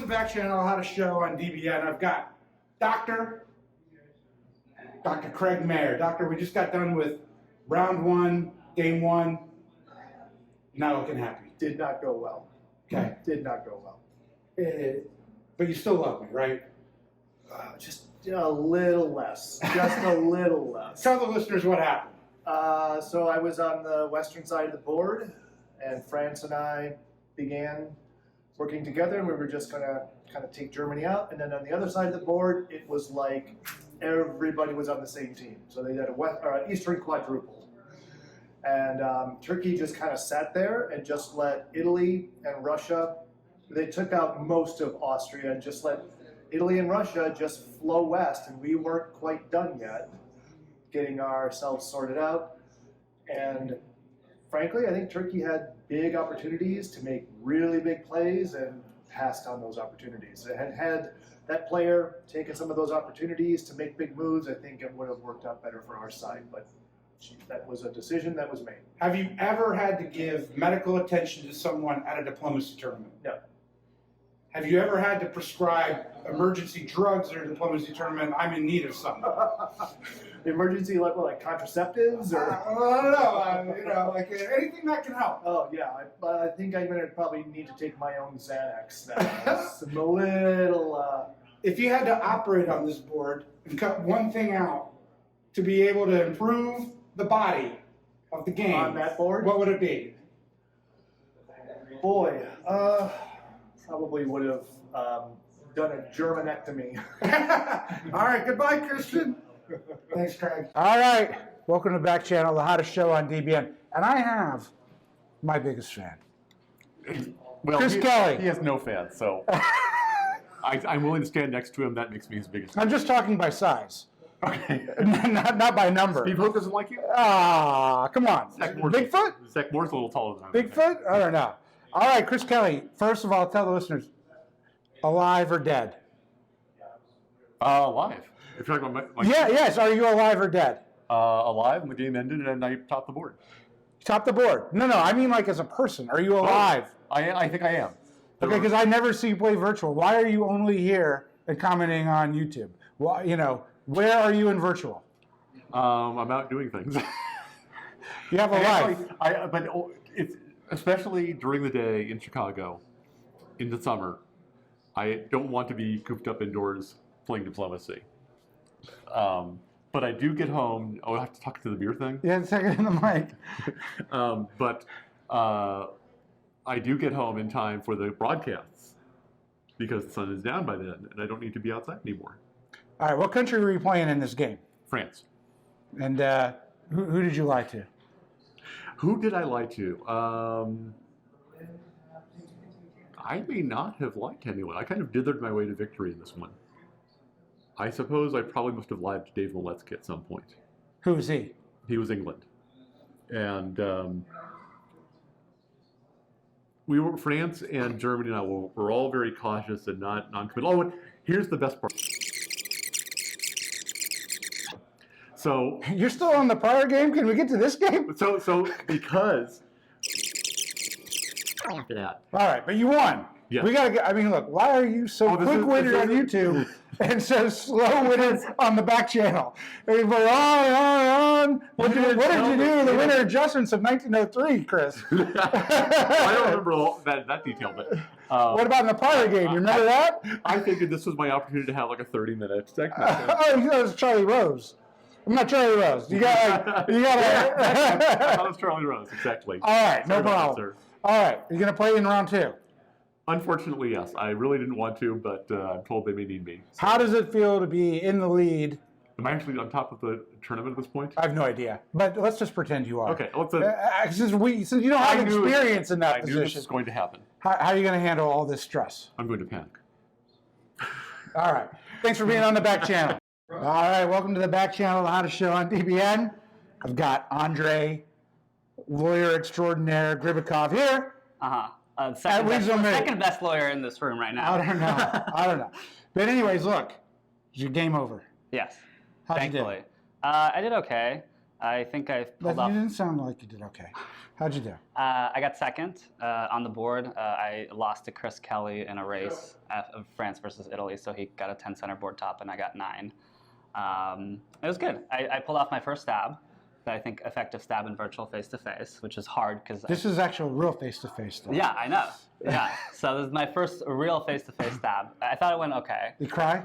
the Backchannel. I had a show on DBN. I've got Dr. Craig Mayr. Doctor, we just got done with round 1, game 1. Not looking happy. Did not go well. Okay. Did not go well. But you still love me, right? Just a little less. Just a little less. Tell the listeners what happened. So I was on the western side of the board, and France and I began working together, and we were just going to kind of take Germany out. And then on the other side of the board, it was like everybody was on the same team. So they had an Eastern quadruple. And Turkey just kind of sat there and just let Italy and Russia, they took out most of Austria and just let Italy and Russia just flow west. And we weren't quite done yet getting ourselves sorted out. And frankly, I think Turkey had big opportunities to make really big plays and passed on those opportunities. Had that player taken some of those opportunities to make big moves, I think it would have worked out better for our side. But that was a decision that was made. Have you ever had to give medical attention to someone at a diplomacy tournament? No. Have you ever had to prescribe emergency drugs at a diplomacy tournament? I'm in need of something. Emergency, like contraceptives, or I don't know. Like anything that can help. Oh yeah, I think I'm gonna probably need to take my own Xanax now. I'm a little. If you had to operate on this board and cut one thing out to be able to improve the body of the game On that board? what would it be? Boy, probably would have done a Germanectomy. All right, goodbye, Christian. Thanks, Craig. All right, welcome to Backchannel, the hottest show on DBN. And I have my biggest fan. Well, Chris Kelly. He has no fans, so I'm willing to stand next to him. That makes me his biggest fan. I'm just talking by size. Okay. not by number. Steve Hoke doesn't like you? Ah, come on. Bigfoot? Zach Moore's a little taller than I am. Bigfoot? I don't know. All right, Chris Kelly, first of all, tell the listeners, alive or dead? Alive. If you're talking about my Yes. Are you alive or dead? alive, and the game ended, and I topped the board. Top the board. No, I mean like as a person. Are you alive? I think I am. Okay, because I never see you play virtual. Why are you only here and commenting on YouTube? Why, where are you in virtual? I'm out doing things. You have a life. But it's especially during the day in Chicago, in the summer. I don't want to be cooped up indoors playing diplomacy. But I do get home. Oh, I have to talk to the beer thing. Yeah, second in the mic. But I do get home in time for the broadcasts because the sun is down by then, and I don't need to be outside anymore. All right, what country were you playing in this game? France. And who did you lie to? Who did I lie to? I may not have lied to anyone. I kind of dithered my way to victory in this one. I suppose I probably must have lied to Dave Maletsky at some point. Who was he? He was England. And we were, France and Germany and I were all very cautious and not non-committal. Oh, here's the best part. So You're still on the prior game? Can we get to this game? So because that. All right, but you won. Yeah. We gotta get. I mean, look. Why are you so quick-witted on YouTube and so slow-witted on the back channel? Everybody, on. What did you do in the winter adjustments of 1903, Chris? I don't remember all that detail, but what about in the prior game? You remember that? I figured this was my opportunity to have like a 30-minute segment. Oh, that was Charlie Rose. I'm not Charlie Rose. You got. I thought it was Charlie Rose, exactly. All right, no problem. All right, you're gonna play in round 2. Unfortunately, yes. I really didn't want to, but I'm told they may need me. So. How does it feel to be in the lead? Am I actually on top of the tournament at this point? I have no idea, but let's just pretend you are. Okay, since you don't have experience in that position. I knew this was going to happen. How are you going to handle all this stress? I'm going to panic. All right. Thanks for being on the back channel. All right, welcome to the back channel, the hottest show on DBN. I've got Andrei, lawyer extraordinaire, Gribakov here. Second best lawyer in this room right now. I don't know. But anyways, look, is your game over? Yes. How'd thankfully. I did okay. I think I've pulled You off. didn't sound like you did okay. How'd you do? I got second on the board. I lost to Chris Kelly in a race of France versus Italy, so he got a 10 center board top, and I got 9. It was good. I pulled off my first stab, I think effective stab in virtual face-to-face, which is hard because... This is actual real face-to-face stuff. Yeah, I know. Yeah. So this is my first real face-to-face stab. I thought it went okay. You cry?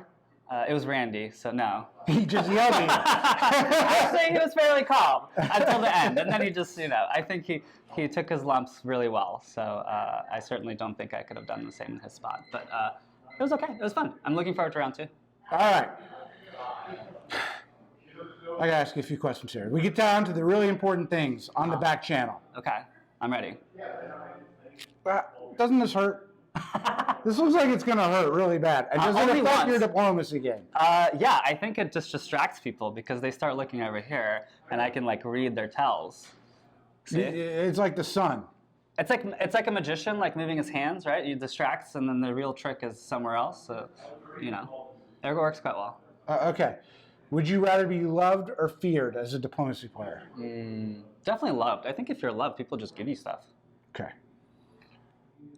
It was Randy, so no. He just yelled at you. Actually, he was fairly calm until the end, and then he just, I think he took his lumps really well. So I certainly don't think I could have done the same in his spot. But it was okay. It was fun. I'm looking forward to round 2. All right. I gotta ask you a few questions here. We get down to the really important things on the back channel. Okay, I'm ready. Doesn't this hurt? This looks like it's gonna hurt really bad. And does it Only affect once. your diplomacy game? Yeah, I think it just distracts people because they start looking over here, and I can read their tells. See? It's like the sun. It's like a magician, moving his hands, right? You distracts, and then the real trick is somewhere else. So, it works quite well. Okay. Would you rather be loved or feared as a diplomacy player? Definitely loved. I think if you're loved, people just give you stuff. Okay.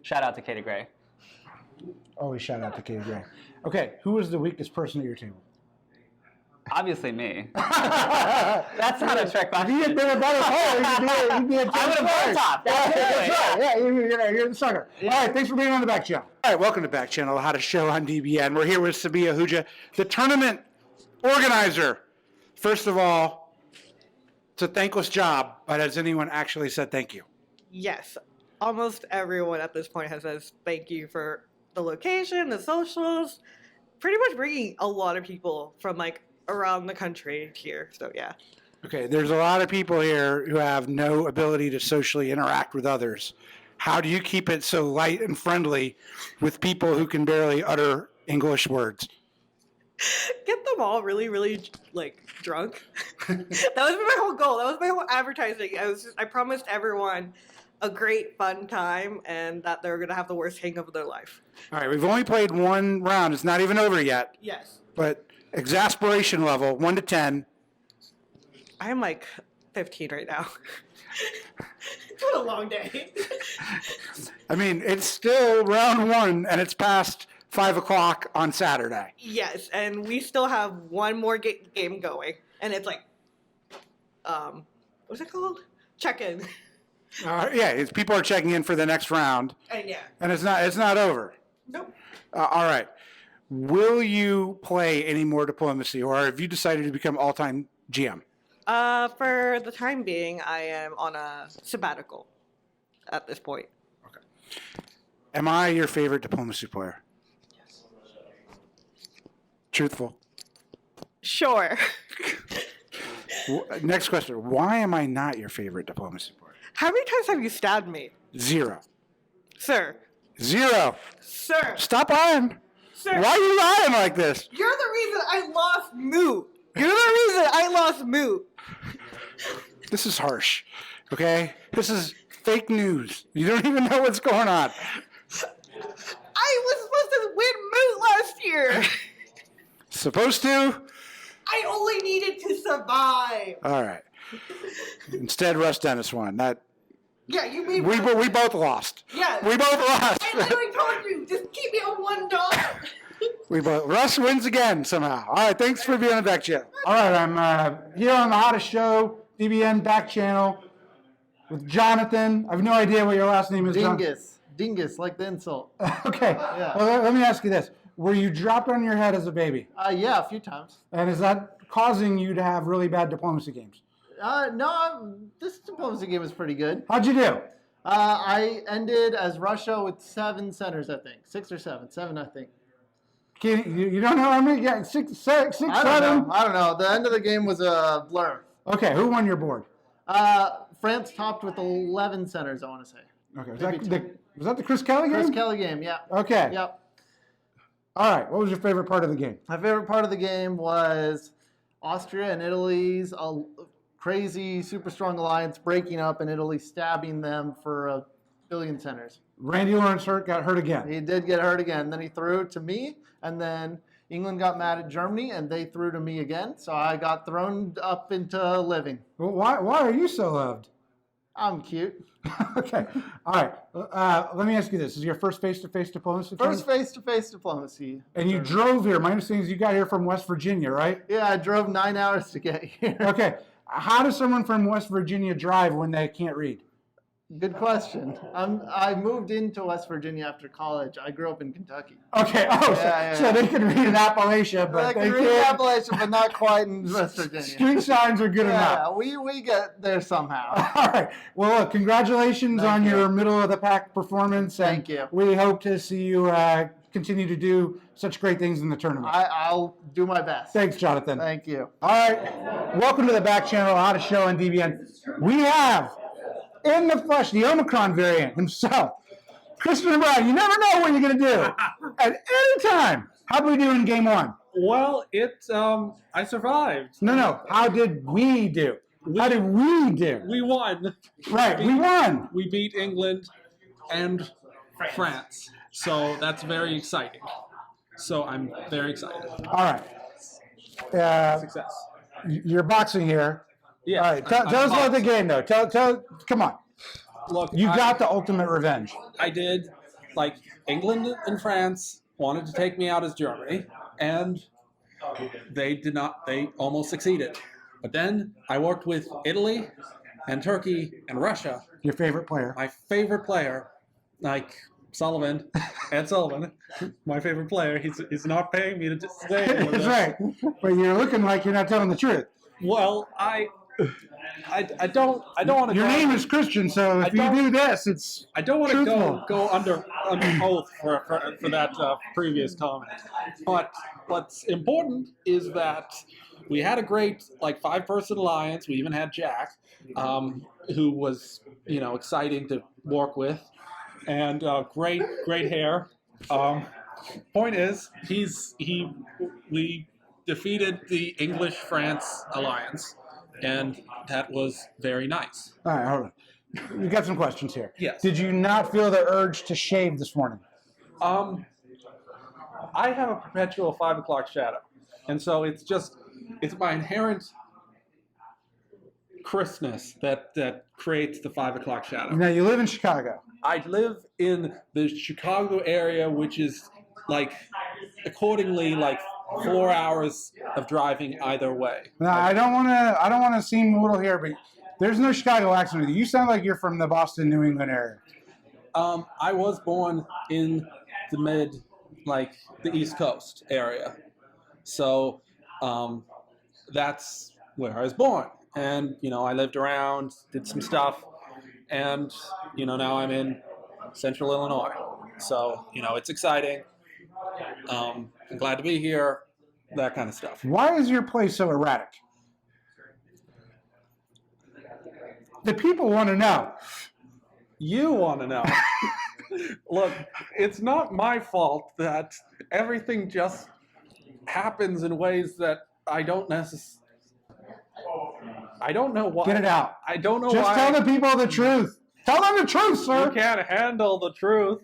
Shout out to Katie Gray. Always shout out to Katie Gray. Okay, who was the weakest person at your table? Obviously me. That's not a trick question. If you had been a better player, you'd be a I would have been top. That's right. Yeah, you're the sucker. Yeah. All right, thanks for being on the Back Channel. All right, welcome to Back Channel, How to Show on DBN. We're here with Sabi Ahuja, the tournament organizer. First of all, it's a thankless job, but has anyone actually said thank you? Yes. Almost everyone at this point has said thank you for the location, the socials, pretty much bringing a lot of people from around the country here. So yeah. Okay, there's a lot of people here who have no ability to socially interact with others. How do you keep it so light and friendly with people who can barely utter English words? Get them all really, really drunk. That was my whole goal. That was my whole advertising. I promised everyone a great fun time and that they're gonna have the worst hangover of their life. All right, we've only played one round. It's not even over yet. Yes. But exasperation level, 1 to 10. I'm 15 right now. It's been a long day. I mean, it's still round 1 and it's past 5 o'clock on Saturday. Yes, and we still have one more game going, and it's what's it called? Check-in. Yeah, people are checking in for the next round. And yeah. And it's not over. Nope. All right. Will you play any more diplomacy, or have you decided to become all-time GM? For the time being, I am on a sabbatical at this point. Okay. Am I your favorite diplomacy player? Yes. Truthful. Sure. Next question. Why am I not your favorite diplomacy player? How many times have you stabbed me? 0. Sir. 0. Sir. Stop lying. Sir. Why are you lying like this? You're the reason I lost Moot. You're the reason I lost Moot. This is harsh. Okay? This is fake news. You don't even know what's going on. I was supposed to win Moot last year. Supposed to? I only needed to survive. All right. Instead, Russ Dennis won. Yeah, you made We both lost. Yeah. We both lost. I literally told you, just keep me on $1. Russ wins again somehow. All right, thanks for being on the Back Channel. All right, I'm here on the hottest show, DBN Back Channel, with Jonathan. I have no idea what your last name is, Jonathan. Dingess. Dingess, like the insult. Okay. Yeah. Well, let me ask you this. Were you dropped on your head as a baby? Yeah, a few times. And is that causing you to have really bad diplomacy games? No, this diplomacy game is pretty good. How'd you do? I ended as Russia with 7 centers, I think. 6 or 7. 7, I think. You don't know how many? Yeah, 6, 7. I don't know. The end of the game was a blur. Okay, who won your board? France topped with 11 centers, I want to say. Okay, Maybe was that the Chris Kelly game? Chris Kelly game, yeah. Okay. Yep. All right, what was your favorite part of the game? My favorite part of the game was Austria and Italy's crazy, super strong alliance breaking up and Italy stabbing them for 1 billion centers. Randy Lawrence got hurt again. He did get hurt again. Then he threw to me, and then England got mad at Germany, and they threw to me again. So I got thrown up into living. Well, why are you so loved? I'm cute. Okay. All right. Let me ask you this. Is your first face-to-face diplomacy? First face-to-face diplomacy. And you drove here. My understanding is you got here from West Virginia, right? Yeah, I drove 9 hours to get here. Okay. How does someone from West Virginia drive when they can't read? Good question. I moved into West Virginia after college. I grew up in Kentucky. Okay. So they can read in Appalachia, but I can read can't. Appalachia, but not quite in West Virginia. Street signs are good enough. Yeah, we get there somehow. All right. Well, look, congratulations Thank on you. your middle of the pack performance. Thank and you. We hope to see you continue to do such great things in the tournament. I'll do my best. Thanks, Jonathan. Thank you. All right. Welcome to the Back Channel, How to Show on DBN. We have, in the flesh, the Omicron variant himself, Christian Bryan. You never know what you're going to do at any time. How did we do in game one? Well, I survived. No. How did we do? How did we do? We won. Right, we won. We beat England and France. So that's very exciting. So I'm very excited. All right. Success. You're boxing here. Yeah. All right. Tell us about the game, though. Come on. Look, You got the ultimate revenge. I did. Like, England and France wanted to take me out as Germany, and they did not. They almost succeeded. But then I worked with Italy and Turkey and Russia. Your favorite player. My favorite player, like Sullivan, Ed Sullivan, my favorite player. He's not paying me to just say it. That's right. But you're looking like you're not telling the truth. Well, I don't want to. Your name is Christian, so if you do this, it's I don't want to truthful. go under oath for that previous comment. But what's important is that we had a great 5-person alliance. We even had Jack, who was exciting to work with, and great hair. Point is, we defeated the English-France alliance, and that was very nice. All right, hold on. We got some questions here. Yes. Did you not feel the urge to shave this morning? I have a perpetual 5 o'clock shadow, and so it's my inherent crispness that creates the 5 o'clock shadow. Now, you live in Chicago. I live in the Chicago area, which is accordingly 4 hours of driving either way. Now, I don't want to seem a little here, but there's no Chicago accent with you. You sound like you're from the Boston, New England area. I was born in the the East Coast area, so that's where I was born. And I lived around, did some stuff, and now I'm in Central Illinois. So it's exciting. I'm glad to be here. That kind of stuff. Why is your place so erratic? The people want to know. You want to know. Look, it's not my fault that everything just happens in ways that I don't necessarily. I don't know why. Get it out. I don't know Just why. tell the people the truth. Tell them the truth, You sir. can't handle the truth.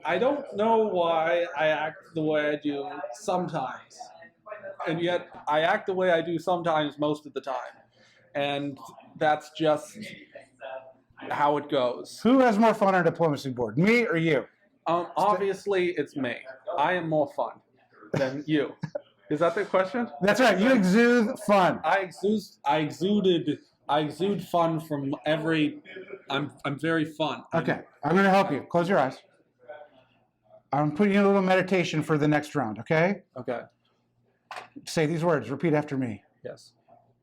I don't know why I act the way I do sometimes. And yet I act the way I do sometimes most of the time. And that's just how it goes. Who has more fun on a diplomacy board, me or you? Obviously, it's me. I am more fun than you. Is that the question? That's right. You exude fun. I exude fun from every. I'm very fun. Okay, I'm going to help you. Close your eyes. I'm putting you in a little meditation for the next round, okay? Okay. Say these words. Repeat after me. Yes.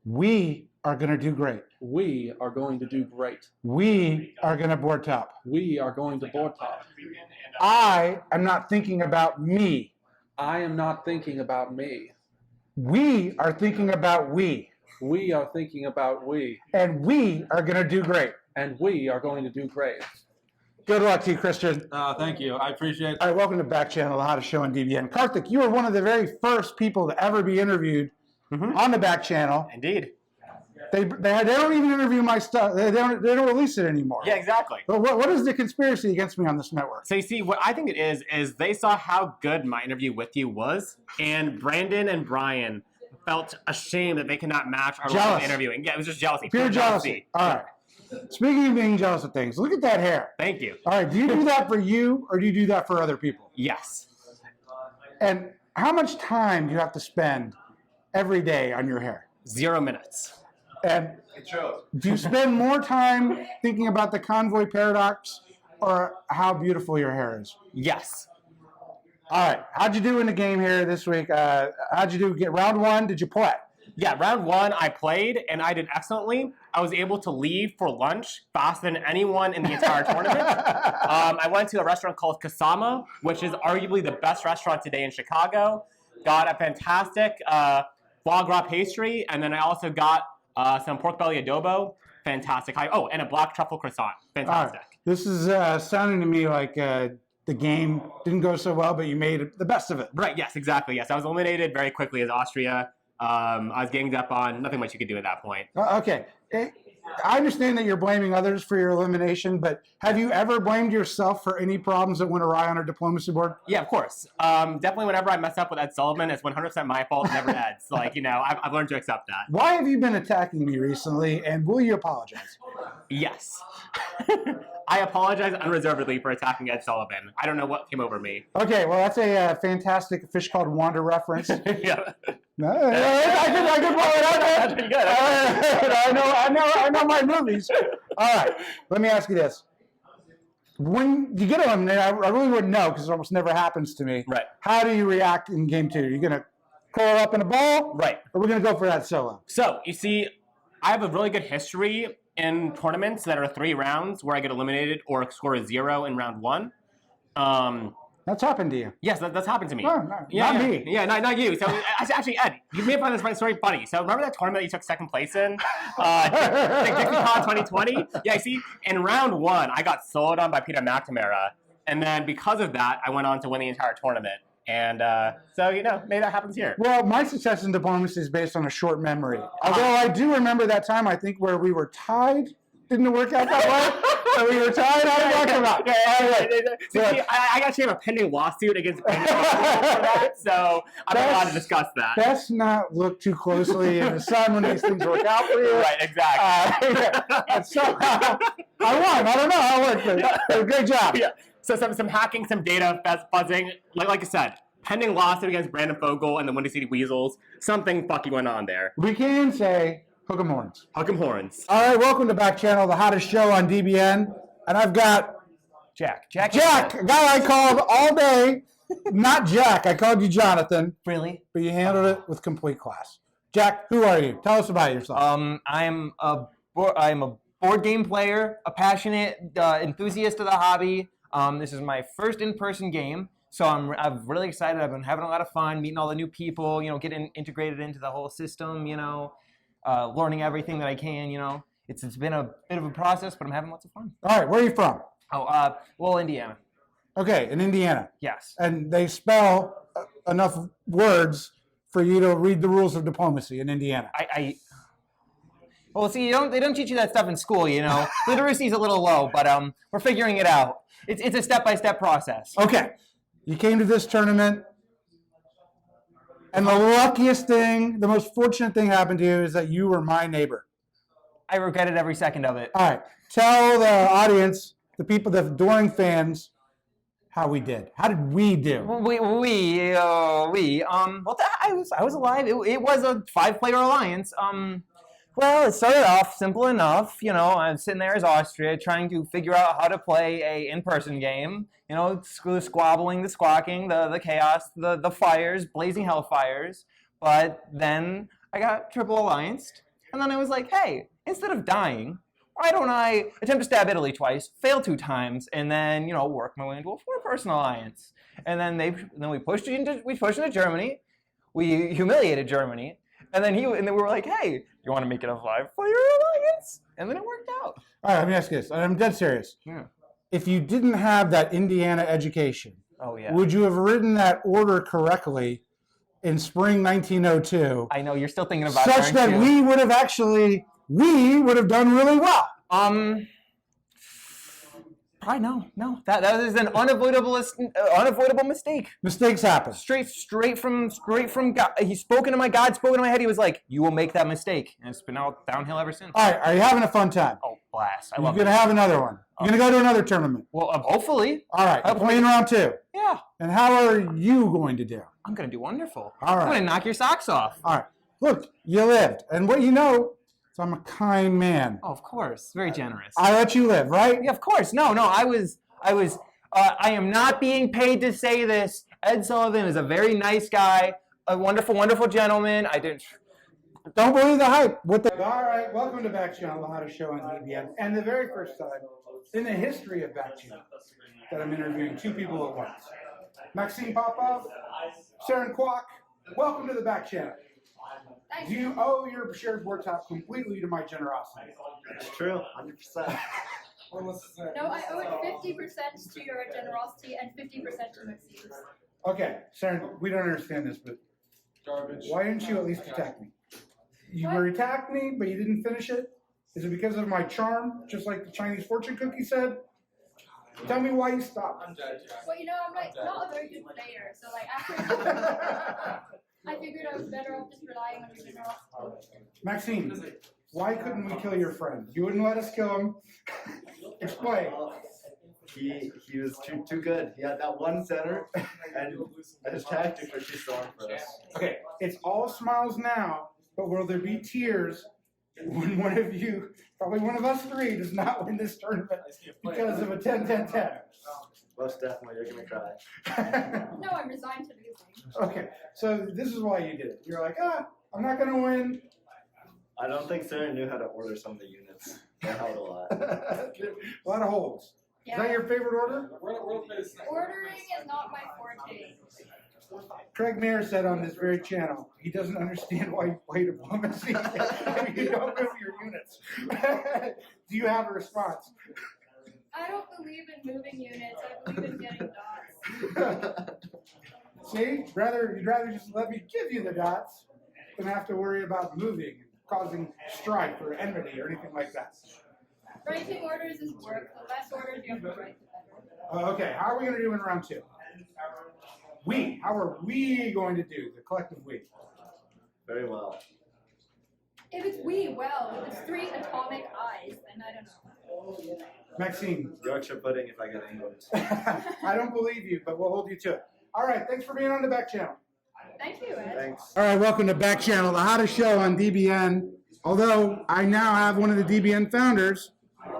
We are going to do great. We are going to do great. We are going to board top. We are going to board top. I am not thinking about me. I am not thinking about me. We are thinking about we. We are thinking about we. And we are going to do great. And we are going to do great. Good luck to you, Christian. Thank you. I appreciate it. All right, welcome to Backchannel, How to Show on DBN. Karthik, you were one of the very first people to ever be interviewed on the Backchannel. Indeed. They don't even interview my stuff. They don't release it anymore. Yeah, exactly. But what is the conspiracy against me on this network? So you see, what I think it is they saw how good my interview with you was, and Brandon and Bryan felt ashamed that they could not match our level of Jealous. interviewing. Yeah, it was just jealousy. Pure jealousy. All right. Speaking of being jealous of things, look at that hair. Thank you. All right, do you do that for you or do you do that for other people? Yes. And how much time do you have to spend every day on your hair? 0 minutes. And do you spend more time thinking about the convoy paradox or how beautiful your hair is? Yes. All right, how'd you do in the game here this week? How'd you do? Get round one? Did you play? Yeah, round 1 I played and I did excellently. I was able to leave for lunch faster than anyone in the entire tournament. I went to a restaurant called Kasama, which is arguably the best restaurant today in Chicago. Got a fantastic foie gras pastry, and then I also got some pork belly adobo. Fantastic. Oh, and a black truffle croissant. Fantastic. Right. This is sounding to me like the game didn't go so well, but you made the best of it. Right, yes, exactly. Yes, I was eliminated very quickly as Austria. I was ganged up on. Nothing much you could do at that point. Okay. I understand that you're blaming others for your elimination, but have you ever blamed yourself for any problems that went awry on our diplomacy board? Yeah, of course. Definitely whenever I mess up with Ed Sullivan, it's 100% my fault, never Ed's. Like, I've learned to accept that. Why have you been attacking me recently, and will you apologize? Yes. I apologize unreservedly for attacking Ed Sullivan. I don't know what came over me. Okay, well, that's a fantastic Fish Called Wanda reference. Yeah. No, I can blow it out. That's pretty good. I know my movies. All right, let me ask you this. When you get eliminated, I really wouldn't know because it almost never happens to me. Right. How do you react in game 2? Are you going to curl up in a ball? Right. Or we're going to go for that solo? So, you see, I have a really good history in tournaments that are 3 rounds where I get eliminated or score a 0 in round 1. That's happened to you. Yes, that's happened to me. No, not me. Yeah, not you. So actually, Ed, you may find this story funny. So remember that tournament that you took 2nd place in? DixieCon 2020? Yeah, see, in round 1, I got soloed on by Peter McNamara. And then because of that, I went on to win the entire tournament. And so, maybe that happens here. Well, my success in diplomacy is based on a short memory. Although I do remember that time, I think, where we were tied. Didn't it work out that way? So we were tied. How did that come out? See, I actually have a pending lawsuit against Bryan Pravel for that, so I'm not allowed to discuss that. Best not look too closely in the sun when these things work out for you. Right, exactly. And so I won. I don't know how it worked, but great job. Yeah. So some hacking, some data buzzing. Like I said, pending lawsuit against Brandon Fogel and the Windy City Weasels. Something fucking went on there. We can say hook 'em horns. Hook 'em horns. All right, welcome to Backchannel, the hottest show on DBN. And I've got Jack, a guy I called all day. Not Jack. I called you Jonathan. really? But you handled it with complete class. Jack, who are you? Tell us about yourself. I'm a board game player, a passionate enthusiast of the hobby. This is my first in-person game, so I'm really excited. I've been having a lot of fun, meeting all the new people, getting integrated into the whole system, learning everything that I can, It's been a bit of a process, but I'm having lots of fun. All right, where are you from? Well, Indiana. Okay, in Indiana. Yes. And they spell enough words for you to read the rules of diplomacy in Indiana. Well, see, they don't teach you that stuff in school, Literacy's a little low, but we're figuring it out. It's a step-by-step process. Okay, you came to this tournament, and the luckiest thing, the most fortunate thing happened to you is that you were my neighbor. I regretted every second of it. All right, tell the audience, the people, the adoring fans, how we did. How did we do? I was alive. It was a 5-player alliance. Well, it started off simple enough. I'm sitting there as Austria trying to figure out how to play a in-person game. Squabbling, the squawking, the chaos, the fires, blazing hellfires. But then I got triple allianced, and then I was like, hey, instead of dying, why don't I attempt to stab Italy twice, fail 2 times, and then work my way into a 4-person alliance? And then we pushed into Germany, we humiliated Germany, and then we were like, hey, you want to make it a 5-player alliance? And then it worked out. All right, let me ask you this, and I'm dead serious. Yeah. If you didn't have that Indiana education, would you have written that order correctly in spring 1902? I know, you're still thinking about it, such that we would have done really well. Probably no. That is an unavoidable mistake. Mistakes happen. Straight from God. He's spoken to my God, spoken to my head. He was like, "You will make that mistake," and it's been all downhill ever since. All right, are you having a fun time? Oh, blast! I You're love going to it. have another one. You're going to go to another tournament. Well, hopefully. All right, you're playing round 2. Yeah, And how are you going to do? I'm gonna do wonderful. All right. I'm gonna knock your socks off. All right. Look, you lived. And what you know is I'm a kind man. Oh, of course, very generous. I let you live, right? Yeah, of course. No, I am not being paid to say this. Ed Sullivan is a very nice guy, a wonderful, wonderful gentleman. Don't believe the hype. All right, welcome to Backchannel, the hottest show on DBN. And the very first time in the history of Backchannel that I'm interviewing 2 people at once. Maxim Popov, Seren Kwok, welcome to the Backchannel. Do you owe your shared board top completely to my generosity? It's true, 100%. No, I owe it 50% to your generosity and 50% to Maxim's. Okay, Seren, we don't understand this, but why didn't you at least attack me? You were attacked me, but you didn't finish it? Is it because of my charm, just like the Chinese fortune cookie said? Tell me why you stopped. Well, you know, I'm like not a very good player, so like after I figured I was better off just relying on your generosity. Maxime, why couldn't we kill your friend? You wouldn't let us kill him. Explain. He was too good. He had that one center, and his tactics were too strong for us. Okay, it's all smiles now, but will there be tears when one of you, probably one of us 3, does not win this tournament because of a 10-10-10? Most definitely, you're gonna cry. No, I'm resigned to losing. Okay, so this is why you did it. You're like, I'm not gonna win. I don't think Seren knew how to order some of the units. They held a lot. A lot of holds. Yeah. Is that your favorite order? Ordering is not my forte. Craig Mayr said on this very channel, he doesn't understand why you play diplomacy if you don't move your units. Do you have a response? I don't believe in moving units. I believe in getting dots. See, you'd rather just let me give you the dots than have to worry about moving, causing strife or enmity or anything like that. Writing orders is work. The less orders you have to write, the better. Okay, how are we going to do in round 2? How are we going to do, the collective we? Very well. If it's well. If it's 3 atomic eyes, then I don't know. Maxime. Yorkshire pudding if I get England. I don't believe you, but we'll hold you to it. All right, thanks for being on the Backchannel. Thank you, Ed. Thanks. All right, welcome to Backchannel, the hottest show on DBN. Although I now have one of the DBN founders,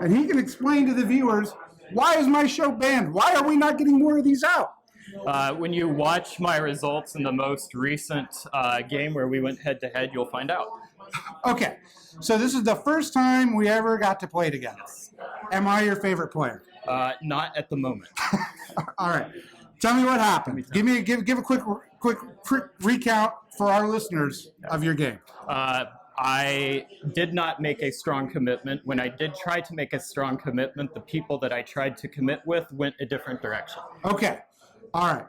and he can explain to the viewers, why is my show banned? Why are we not getting more of these out? When you watch my results in the most recent game where we went head-to-head, you'll find out. Okay, so this is the first time we ever got to play together. Am I your favorite player? Not at the moment. All right, tell me what happened. Give a quick recount for our listeners of your game. I did not make a strong commitment. When I did try to make a strong commitment, the people that I tried to commit with went a different direction. Okay, all right.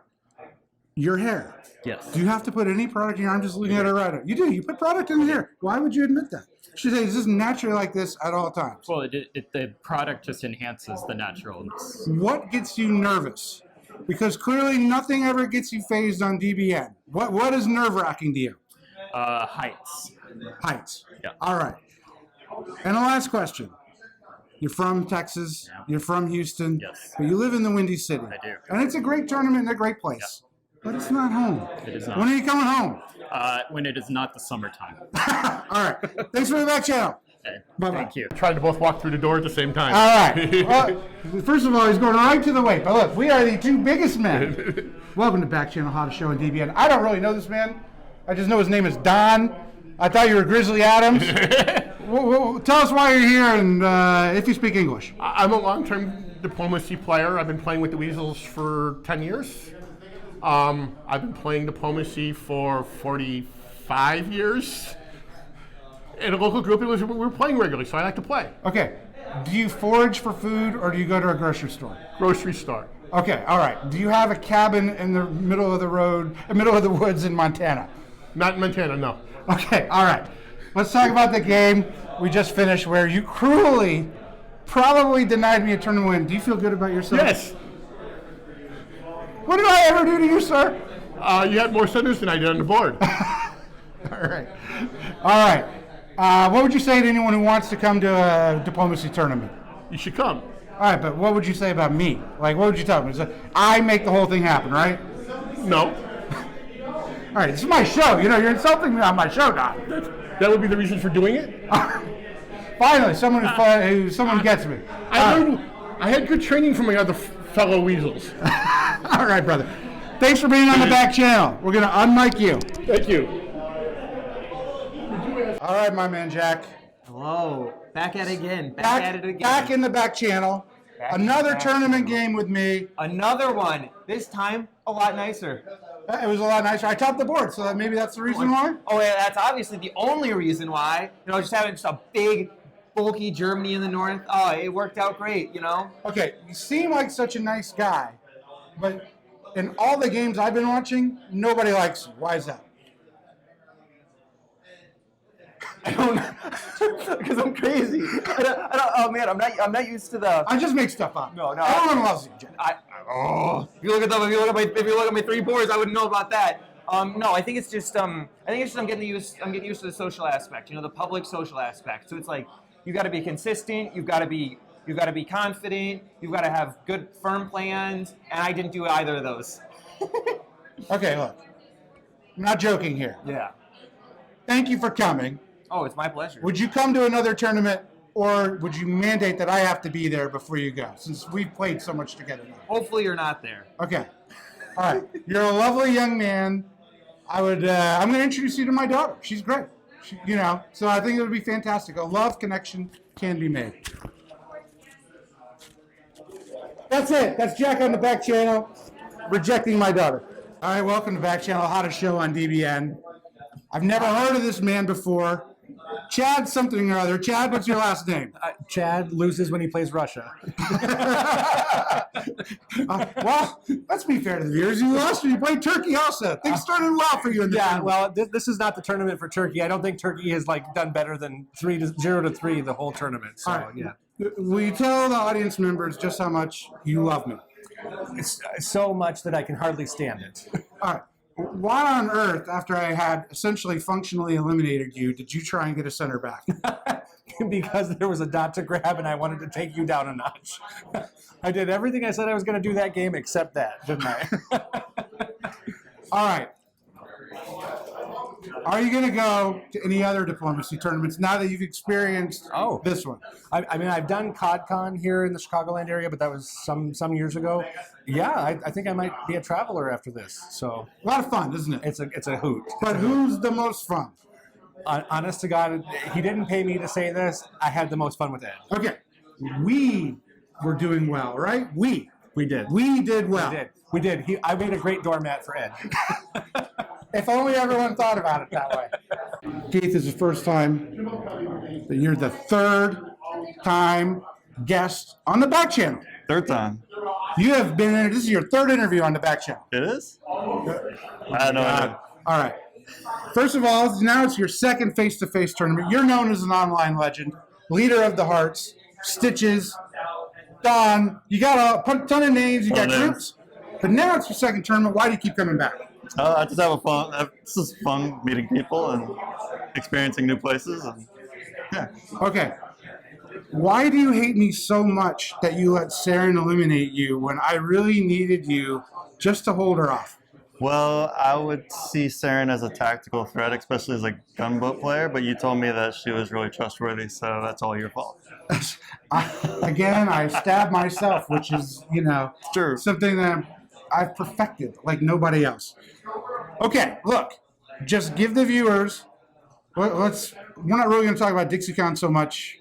Your hair. Yes. Do you have to put any product in your arm? I'm just looking at it right now. You do. You put product in the hair. Why would you admit that? You should say, is this naturally like this at all times? Well, the product just enhances the naturalness. What gets you nervous? Because clearly nothing ever gets you phased on DBN. What is nerve-wracking to you? Heights. Heights. Yeah. All right. And the last question. You're from Texas. Yeah. You're from Houston. Yes. But you live in the Windy City. I do. And it's a great tournament and a great place. Yeah. But it's not home. It is not. When are you coming home? When it is not the summertime. All right. Thanks for the Backchannel. Okay. Bye-bye. Thank you. Tried to both walk through the door at the same time. All right. Well, first of all, he's going right to the weight. But look, we are the 2 biggest men. Welcome to Backchannel, hottest show on DBN. I don't really know this man. I just know his name is Don. I thought you were Grizzly Adams. Tell us why you're here and if you speak English. I'm a long-term diplomacy player. I've been playing with the Weasels for 10 years. I've been playing diplomacy for 45 years. In a local group, we were playing regularly, so I like to play. Okay. Do you forage for food or do you go to a grocery store? Grocery store. Okay, all right. Do you have a cabin in the middle of the road, middle of the woods in Montana? Not in Montana, no. Okay, all right. Let's talk about the game we just finished where you cruelly probably denied me a tournament win. Do you feel good about yourself? Yes. What did I ever do to you, sir? You had more centers than I did on the board. All right. All right. What would you say to anyone who wants to come to a diplomacy tournament? You should come. All right, but what would you say about me? Like, what would you tell them? I make the whole thing happen, right? No. All right, this is my show. You know, you're insulting me on my show now. That would be the reason for doing it? Finally, someone gets me. I had good training from my other fellow weasels. All right, brother. Thanks for being on the back channel. We're going to unmic you. Thank you. All right, my man, Jack. Hello. Back at it again. Back at it again. Back in the back channel. Another tournament game with me. Another one. This time, a lot nicer. It was a lot nicer. I topped the board, so maybe that's the reason why? Oh, yeah, that's obviously the only reason why. You know, just having just a big, bulky Germany in the north. Oh, it worked out great, you know? Okay, you seem like such a nice guy, but in all the games I've been watching, nobody likes you. Why is that? I don't know, because I'm crazy. I don't, oh man, I'm not used to the. I just make stuff up. No. Everyone loves you, Jack. If you look at my 3 boards, I wouldn't know about that. No, I think it's just I'm getting used to the social aspect. You know, the public social aspect. So it's like you got to be consistent. You've got to be confident. You've got to have good, firm plans. And I didn't do either of those. Okay, look, I'm not joking here. Yeah. Thank you for coming. Oh, it's my pleasure. Would you come to another tournament, or would you mandate that I have to be there before you go, since we've played so much together now? Hopefully you're not there. Okay. All right. You're a lovely young man. I'm going to introduce you to my daughter. She's great. So I think it would be fantastic. A love connection can be made. That's it. That's Jack on the back channel, rejecting my daughter. All right, welcome to Back Channel, hottest show on DBN. I've never heard of this man before. Chad something or other. Chad, what's your last name? Chad loses when he plays Russia. Well, let's be fair to the viewers. You lost when you played Turkey also. Things started well for you in the tournament. Well, this is not the tournament for Turkey. I don't think Turkey has done better than 0-3 the whole tournament. So, right. Yeah. Will you tell the audience members just how much you love me? It's so much that I can hardly stand it. All right. Why on earth, after I had essentially functionally eliminated you, did you try and get a center back? Because there was a dot to grab and I wanted to take you down a notch. I did everything I said I was going to do that game except that, didn't I? All right. Are you going to go to any other diplomacy tournaments now that you've experienced this one? I mean, I've done CODCon here in the Chicagoland area, but that was some years ago. Yeah, I think I might be a traveler after this. So a lot of fun, isn't it? It's a hoot. But who's the most fun? Honest to God, he didn't pay me to say this. I had the most fun with Ed. Okay. We were doing well, right? We did. We did well. We did. I made a great doormat for Ed. If only everyone thought about it that way. Keith, is the first time that you're the third time guest on the back channel. Third time. You have been in, this is your third interview on the back channel. It is? I know. All right. First of all, now it's your second face-to-face tournament. You're known as an online legend, leader of the hearts, Stitches, Don. You got a ton of names. You got groups. But now it's your second tournament. Why do you keep coming back? I just have fun. It's just fun meeting people and experiencing new places. And yeah. Okay. Why do you hate me so much that you let Seren eliminate you when I really needed you just to hold her off? Well, I would see Seren as a tactical threat, especially as a gunboat player, but you told me that she was really trustworthy, so that's all your fault. Again, I stabbed myself, which is, True. Something that I've perfected like nobody else. Okay, look, just give the viewers, we're not really going to talk about DixieCon so much.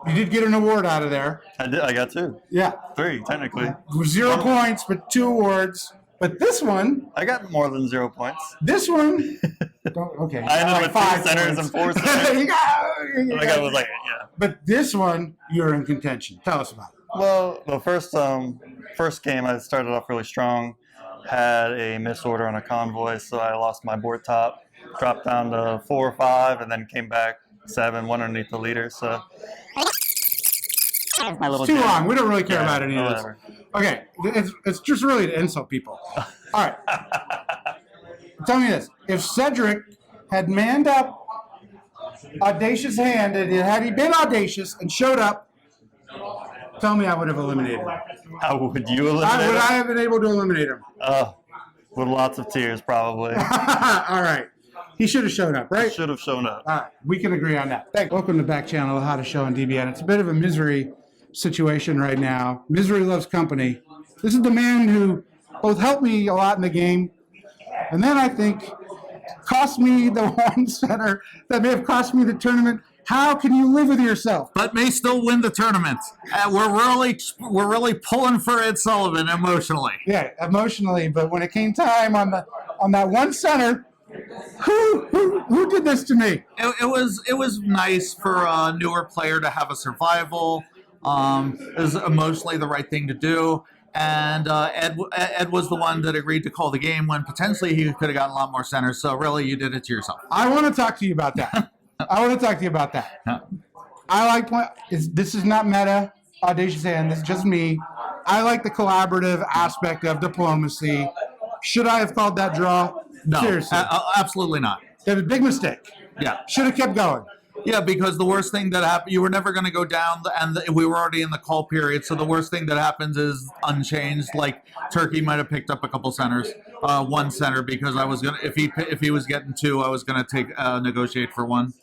You did get an award out of there. I did. I got 2. Yeah. 3, technically. 0 points, but 2 awards. But this one, I got more than 0 points. This one, okay. I ended up with 5 centers and 4 centers. But this one, you're in contention. Tell us about it. Well, the first game, I started off really strong. Had a misorder on a convoy, so I lost my board top. Dropped down to 4 or 5, and then came back 7, 1 underneath the leader. So My little It's too joke. long. We don't really care about any of this. whatever. Okay, it's just really to insult people. All right. Tell me this. If Cedric had manned up Audacious Hand, and had he been audacious and showed up, tell me I would have eliminated him. How would you eliminate Would him? I have been able to eliminate him? With lots of tears, probably. All right. He should have showed up, right? Should have shown up. All right. We can agree on that. Thanks. Welcome to Backchannel, the hottest show on DBN. It's a bit of a misery situation right now. Misery loves company. This is the man who both helped me a lot in the game, and then I think cost me the one center that may have cost me the tournament. How can you live with yourself? But may still win the tournament. We're really pulling for Ed Sullivan emotionally. Yeah, emotionally. But when it came time on that one center, who did this to me? It was nice for a newer player to have a survival. It was emotionally the right thing to do. And Ed was the one that agreed to call the game when potentially he could have gotten a lot more centers. So really, you did it to yourself. I want to talk to you about that. I like this is not meta, Audacious Hand. This is just me. I like the collaborative aspect of diplomacy. Should I have called that draw? No, Seriously. absolutely not. It was a big mistake. Yeah. Should have kept going. Yeah, because the worst thing that happened, you were never going to go down, and we were already in the call period. So the worst thing that happens is unchanged. Like Turkey might have picked up a couple centers, one center, because I was gonna, if he was getting two, I was gonna negotiate for one.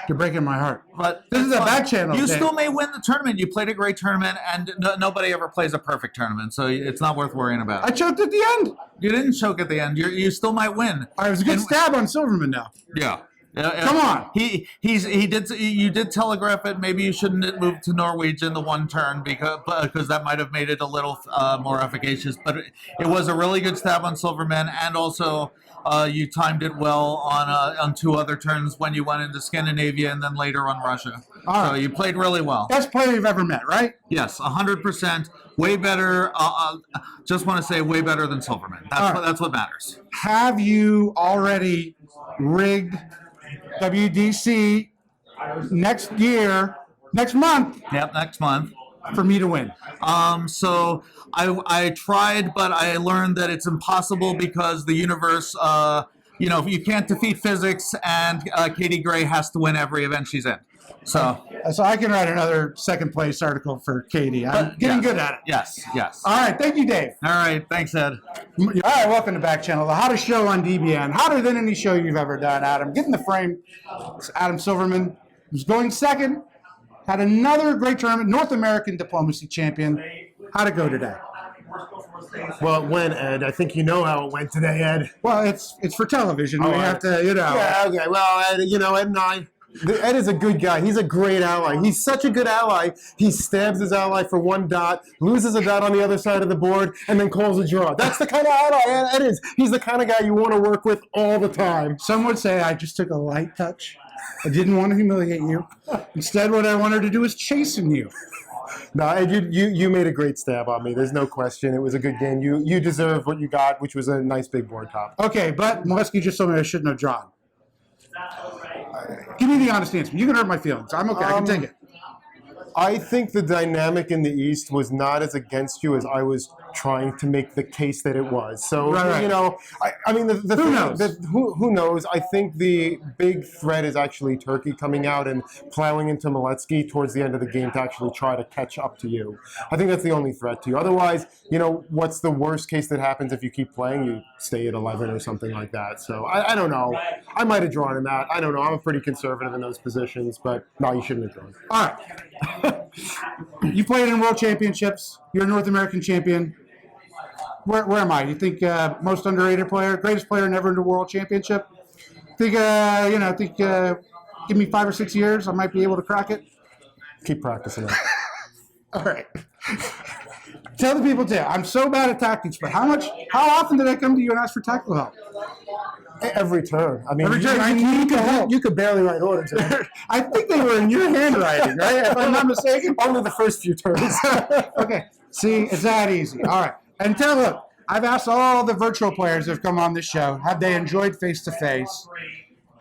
You're breaking my heart. But this is a Backchannel. You still may win the tournament. You played a great tournament, and nobody ever plays a perfect tournament, so it's not worth worrying about. I choked at the end. You didn't choke at the end. You still might win. I was a good stab on Silverman now. Yeah. Come on. He did. You did telegraph it. Maybe you shouldn't have moved to Norwegian the one turn because that might have made it a little more efficacious. But it was a really good stab on Silverman, and also you timed it well on two other turns when you went into Scandinavia and then later on Russia. So you played really well. Best player you've ever met, right? Yes, 100%. Way better. Just want to say way better than Silverman. That's what matters. Have you already rigged WDC next month? Yep, next month. For me to win. So I tried, but I learned that it's impossible because the universe, you can't defeat physics, and Katie Gray has to win every event she's in. So I can write another second place article for Katie. I'm getting good at it. Yes. All right, thank you, Dave. All right, thanks, Ed. All right, welcome to Backchannel, the hottest show on DBN. Hotter than any show you've ever done, Adam. Get in the frame. It's Adam Silverman, who's going second. Had another great tournament, North American Diplomacy Champion. How'd it go today? Well, it went, Ed. I think you know how it went today, Ed. Well, it's for television. We have to, Yeah, okay. Well, Ed, Ed and I. Ed is a good guy. He's a great ally. He's such a good ally. He stabs his ally for one dot, loses a dot on the other side of the board, and then calls a draw. That's the kind of ally Ed is. He's the kind of guy you want to work with all the time. Some would say I just took a light touch. I didn't want to humiliate you. Instead, what I wanted to do was chasten you. No, Ed, you made a great stab on me. There's no question. It was a good game. You deserved what you got, which was a nice big board top. Okay, but Maletsky just told me I shouldn't have drawn. Give me the honest answer. You can hurt my feelings. I'm okay. I can take it. I think the dynamic in the East was not as against you as I was trying to make the case that it was. So, Right. I mean, the Who thing, knows? Who knows? I think the big threat is actually Turkey coming out and plowing into Maletsky towards the end of the game to actually try to catch up to you. I think that's the only threat to you. Otherwise, what's the worst case that happens if you keep playing? You stay at 11 or something like that. So, I don't know. I might have drawn him out. I don't know. I'm pretty conservative in those positions, but no, you shouldn't have drawn. All right. You played in World Championships. You're a North American champion. Where am I? You think most underrated player, greatest player never in a World Championship? Think give me 5 or 6 years, I might be able to crack it. Keep practicing it. All right. Tell the people too. I'm so bad at tactics, but how often did I come to you and ask for tactical help? Every turn. I mean, Every turn. I need help. You could barely write orders. I think they were in your handwriting, right? If I'm not mistaken. Only the first few turns. Okay. See, it's that easy. All right. And look, I've asked all the virtual players that have come on this show, have they enjoyed face-to-face?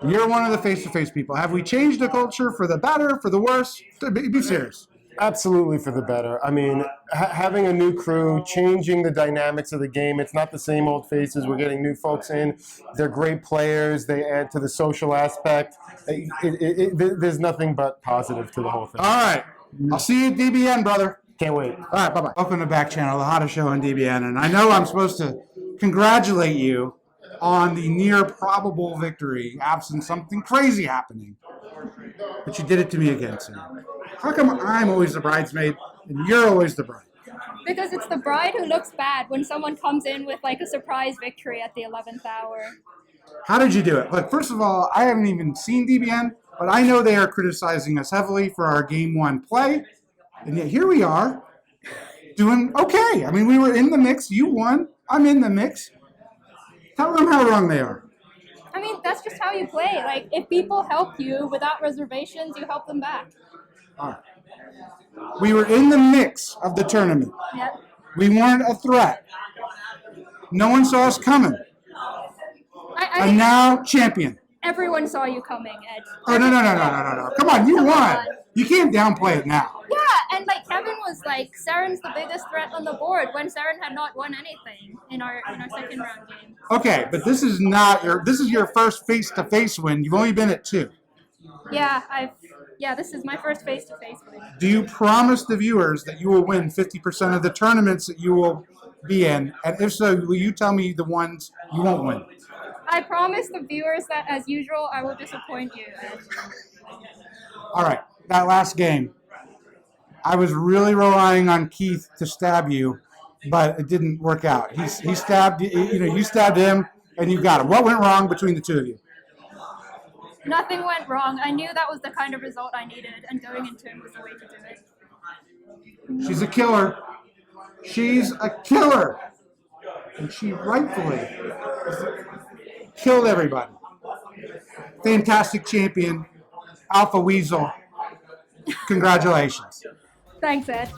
You're one of the face-to-face people. Have we changed the culture for the better, for the worse? Be serious. Absolutely for the better. I mean, having a new crew, changing the dynamics of the game. It's not the same old faces. We're getting new folks in. They're great players. They add to the social aspect. There's nothing but positive to the whole thing. All right. I'll see you at DBN, brother. Can't wait. All right, bye-bye. Welcome to Backchannel, the hottest show on DBN. And I know I'm supposed to congratulate you on the near probable victory, absent something crazy happening. But you did it to me again, sir. How come I'm always the bridesmaid and you're always the bride? Because it's the bride who looks bad when someone comes in with like a surprise victory at the 11th hour. How did you do it? Look, first of all, I haven't even seen DBN, but I know they are criticizing us heavily for our Game 1 play. And yet here we are doing okay. I mean, we were in the mix. You won. I'm in the mix. Tell them how wrong they are. I mean, that's just how you play. Like, if people help you without reservations, you help them back. All right. We were in the mix of the tournament. Yep. We weren't a threat. No one saw us coming. I And now champion. everyone saw you coming, Ed. Oh, no. Come on, you won. You can't downplay it now. Yeah, and like Kevin was like, Seren's the biggest threat on the board when Seren had not won anything in our second round game. Okay, but this is your first face-to-face win. You've only been at 2. Yeah, this is my first face-to-face win. Do you promise the viewers that you will win 50% of the tournaments that you will be in? And if so, will you tell me the ones you won't win? I promise the viewers that, as usual, I will disappoint you, Ed. All right, that last game. I was really relying on Keith to stab you, but it didn't work out. He stabbed you stabbed him, and you got him. What went wrong between the two of you? Nothing went wrong. I knew that was the kind of result I needed, and going into it was the way to do it. She's a killer. She's a killer. And she rightfully killed everybody. Fantastic champion, Alpha Weasel. Congratulations. Thanks, Ed.